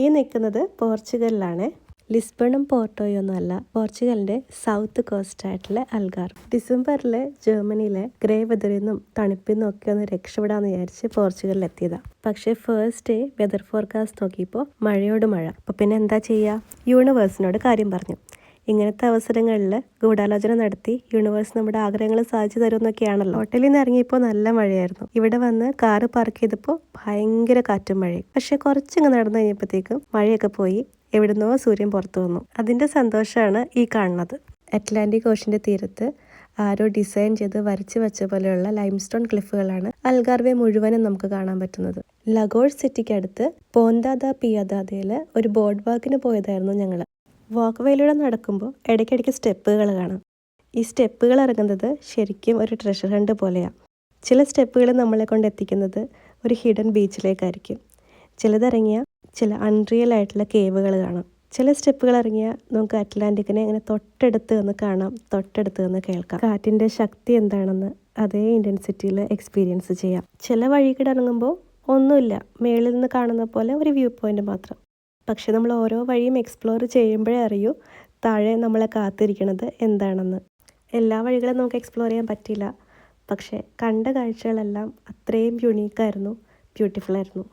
ഈ നിൽക്കുന്നത് പോർച്ചുഗലിലാണ്. ലിസ്ബണും പോർട്ടോയും ഒന്നുമല്ല, പോർച്ചുഗലിൻ്റെ സൗത്ത് കോസ്റ്റ് ആയിട്ടുള്ള അൽഗാർവ്. ഡിസംബറിൽ ജർമ്മനിയിലെ ഗ്രേ വെതറിൽ നിന്നും തണുപ്പിൽ നിന്നും ഒക്കെ ഒന്ന് രക്ഷപ്പെടാമെന്ന് വിചാരിച്ച് പോർച്ചുഗലിൽ എത്തിയതാണ്. പക്ഷേ ഫസ്റ്റ് ഡേ വെതർ ഫോർകാസ്റ്റ് നോക്കിയപ്പോൾ മഴയോട് മഴ. അപ്പോൾ പിന്നെ എന്താ ചെയ്യുക? യൂണിവേഴ്സിനോട് കാര്യം പറഞ്ഞു. ഇങ്ങനത്തെ അവസരങ്ങളിൽ ഗൂഢാലോചന നടത്തി യൂണിവേഴ്സ് നമ്മുടെ ആഗ്രഹങ്ങൾ സാധിച്ചു തരുമെന്നൊക്കെയാണല്ലോ. ഹോട്ടലിൽ നിന്ന് ഇറങ്ങിയപ്പോൾ നല്ല മഴയായിരുന്നു. ഇവിടെ വന്ന് കാറ് പാർക്ക് ചെയ്തപ്പോൾ ഭയങ്കര കാറ്റും മഴയും. പക്ഷെ കുറച്ചിങ്ങ് നടന്നു കഴിഞ്ഞപ്പോഴത്തേക്കും മഴയൊക്കെ പോയി, എവിടുന്നോ സൂര്യൻ പുറത്തു വന്നു. അതിൻ്റെ സന്തോഷമാണ് ഈ കാണുന്നത്. അറ്റ്ലാന്റിക് ഓഷൻ്റെ തീരത്ത് ആരോ ഡിസൈൻ ചെയ്ത് വരച്ചു വെച്ച പോലെയുള്ള ലൈംസ്റ്റോൺ ക്ലിഫുകളാണ് അൽഗാർവെ മുഴുവനും നമുക്ക് കാണാൻ പറ്റുന്നത്. ലഗോഷ് സിറ്റിക്ക് അടുത്ത് പോന്താ പിയാദാദയിൽ ഒരു ബോർഡ് വാക്കിന് പോയതായിരുന്നു ഞങ്ങൾ. വാക്ക് വേയിലൂടെ നടക്കുമ്പോൾ ഇടയ്ക്കിടയ്ക്ക് സ്റ്റെപ്പുകൾ കാണാം. ഈ സ്റ്റെപ്പുകൾ ഇറങ്ങുന്നത് ശരിക്കും ഒരു ട്രഷർ ഹണ്ട് പോലെയാണ്. ചില സ്റ്റെപ്പുകൾ നമ്മളെ കൊണ്ട് എത്തിക്കുന്നത് ഒരു ഹിഡൻ ബീച്ചിലേക്കായിരിക്കും. ചിലതിറങ്ങിയാൽ ചില അൺറിയൽ ആയിട്ടുള്ള കേവുകൾ കാണാം. ചില സ്റ്റെപ്പുകൾ ഇറങ്ങിയാൽ നമുക്ക് അറ്റ്ലാന്റിക്കിനെ ഇങ്ങനെ തൊട്ടടുത്ത് നിന്ന് കാണാം, തൊട്ടടുത്ത് നിന്ന് കേൾക്കാം. കാറ്റിൻ്റെ ശക്തി എന്താണെന്ന് അതേ ഇൻറ്റൻസിറ്റിയിൽ എക്സ്പീരിയൻസ് ചെയ്യാം. ചില വഴികൾ ഇറങ്ങുമ്പോൾ ഒന്നുമില്ല, മേളിൽ നിന്ന് കാണുന്ന പോലെ ഒരു വ്യൂ പോയിന്റ് മാത്രം. പക്ഷെ നമ്മൾ ഓരോ വഴിയും എക്സ്പ്ലോർ ചെയ്യുമ്പോഴേ അറിയൂ താഴെ നമ്മളെ കാത്തിരിക്കുന്നത് എന്താണെന്ന്. എല്ലാ വഴികളും നമുക്ക് എക്സ്പ്ലോർ ചെയ്യാൻ പറ്റില്ല, പക്ഷേ കണ്ട കാഴ്ചകളെല്ലാം അത്രയും യുണീക്കായിരുന്നു, ബ്യൂട്ടിഫുൾ ആയിരുന്നു.